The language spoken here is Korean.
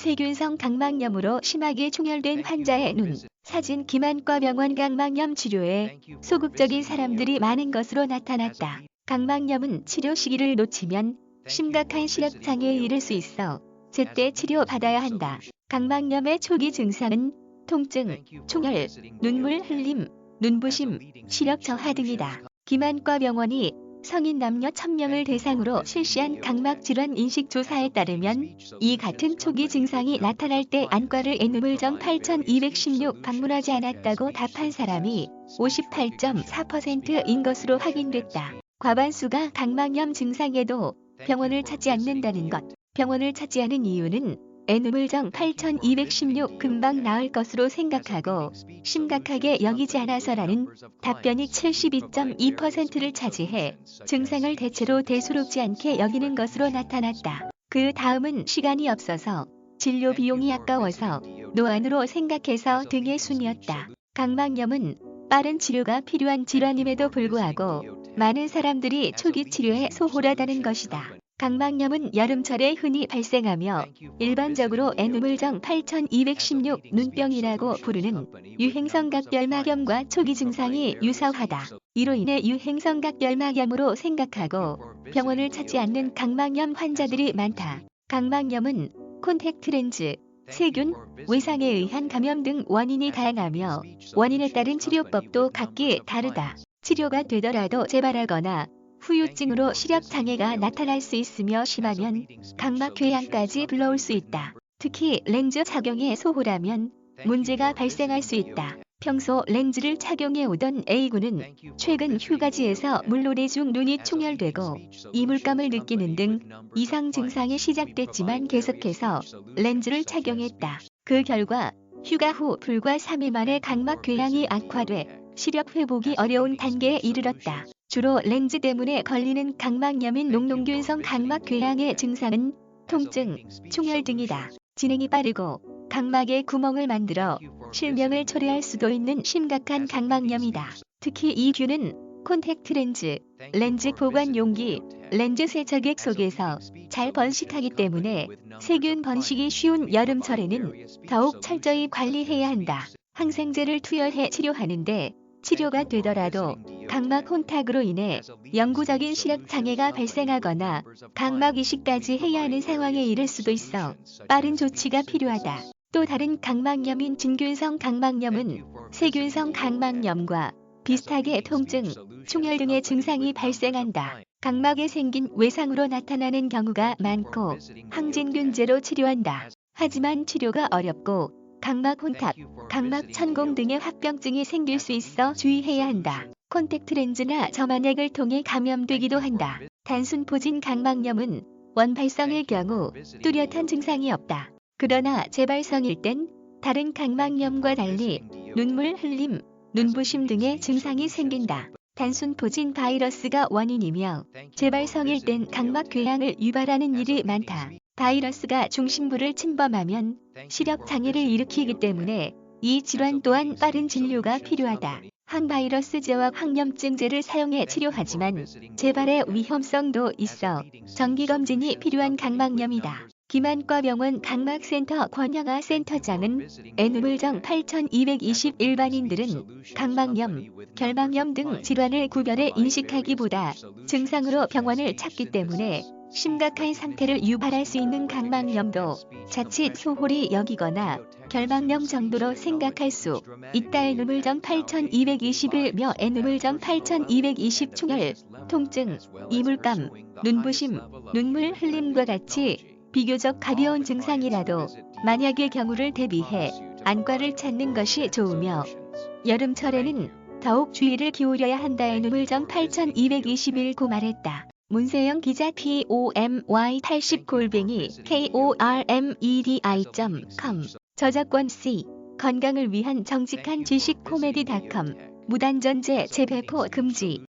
세균성 각막염으로 심하게 충혈된 환자의 눈, 사진 기만과 병원 각막염 치료에 소극적인 사람들이 많은 것으로 나타났다. 각막염은 치료 시기를 놓치면 심각한 시력장애에 이를 수 있어 제때 치료받아야 한다. 각막염의 초기 증상은 통증, 충혈, 눈물 흘림, 눈부심, 시력 저하 등이다. 기만과 병원이 성인 남녀 1000명을 대상으로 실시한 각막질환 인식조사에 따르면 이 같은 초기 증상이 나타날 때 안과를 N물정 8216 방문하지 않았다고 답한 사람이 58.4%인 것으로 확인됐다. 과반수가 각막염 증상에도 병원을 찾지 않는다는 것. 병원을 찾지 않은 이유는 N물정 8216 금방 나을 것으로 생각하고 심각하게 여기지 않아서라는 답변이 72.2%를 차지해 증상을 대체로 대수롭지 않게 여기는 것으로 나타났다. 그 다음은 시간이 없어서 진료 비용이 아까워서 노안으로 생각해서 등의 순이었다. 각막염은 빠른 치료가 필요한 질환임에도 불구하고 많은 사람들이 초기 치료에 소홀하다는 것이다. 각막염은 여름철에 흔히 발생하며 일반적으로 N물정 8216 눈병이라고 부르는 유행성각별막염과 초기 증상이 유사하다. 이로 인해 유행성각별막염으로 생각하고 병원을 찾지 않는 각막염 환자들이 많다. 각막염은 콘택트렌즈, 세균, 외상에 의한 감염 등 원인이 다양하며 원인에 따른 치료법도 각기 다르다. 치료가 되더라도 재발하거나 후유증으로 시력장애가 나타날 수 있으며 심하면 각막궤양까지 불러올 수 있다. 특히 렌즈 착용에 소홀하면 문제가 발생할 수 있다. 평소 렌즈를 착용해 오던 A군은 최근 휴가지에서 물놀이 중 눈이 충혈되고 이물감을 느끼는 등 이상 증상이 시작됐지만 계속해서 렌즈를 착용했다. 그 결과 휴가 후 불과 3일 만에 각막궤양이 악화돼 시력 회복이 어려운 단계에 이르렀다. 주로 렌즈 때문에 걸리는 각막염인 녹농균성 각막궤양의 증상은 통증, 충혈 등이다. 진행이 빠르고 각막에 구멍을 만들어 실명을 초래할 수도 있는 심각한 각막염이다. 특히 이 균은 콘택트렌즈, 렌즈 보관 용기, 렌즈 세척액 속에서 잘 번식하기 때문에 세균 번식이 쉬운 여름철에는 더욱 철저히 관리해야 한다. 항생제를 투여해 치료하는데 치료가 되더라도 각막 혼탁으로 인해 영구적인 시력 장애가 발생하거나 각막 이식까지 해야 하는 상황에 이를 수도 있어 빠른 조치가 필요하다. 또 다른 각막염인 진균성 각막염은 세균성 각막염과 비슷하게 통증, 충혈 등의 증상이 발생한다. 각막에 생긴 외상으로 나타나는 경우가 많고 항진균제로 치료한다. 하지만 치료가 어렵고 각막 혼탁, 각막 천공 등의 합병증이 생길 수 있어 주의해야 한다. 콘택트 렌즈나 점안액을 통해 감염되기도 한다. 단순 포진 각막염은 원발성일 경우 뚜렷한 증상이 없다. 그러나 재발성일 땐 다른 각막염과 달리 눈물 흘림, 눈부심 등의 증상이 생긴다. 단순 포진 바이러스가 원인이며 재발성일 땐 각막궤양을 유발하는 일이 많다. 바이러스가 중심부를 침범하면 시력 장애를 일으키기 때문에 이 질환 또한 빠른 진료가 필요하다. 항바이러스제와 항염증제를 사용해 치료하지만 재발의 위험성도 있어 정기검진이 필요한 각막염이다. 기만과 병원 각막센터 권영아 센터장은 N물정 8220 일반인들은 각막염, 결막염 등 질환을 구별해 인식하기보다 증상으로 병원을 찾기 때문에 심각한 상태를 유발할 수 있는 각막염도 자칫 소홀히 여기거나 결막염 정도로 생각할 수 있다. N물정 8221며 N물정 8220 충혈, 통증, 이물감, 눈부심, 눈물 흘림과 같이 비교적 가벼운 증상이라도 만약의 경우를 대비해 안과를 찾는 것이 좋으며 여름철에는 더욱 주의를 기울여야 한다. N물정 8221고 말했다. 문세영 기자 POMY80@kormedi.com 저작권 C. 건강을 위한 정직한 지식 코미디닷컴 무단전제 재배포 금지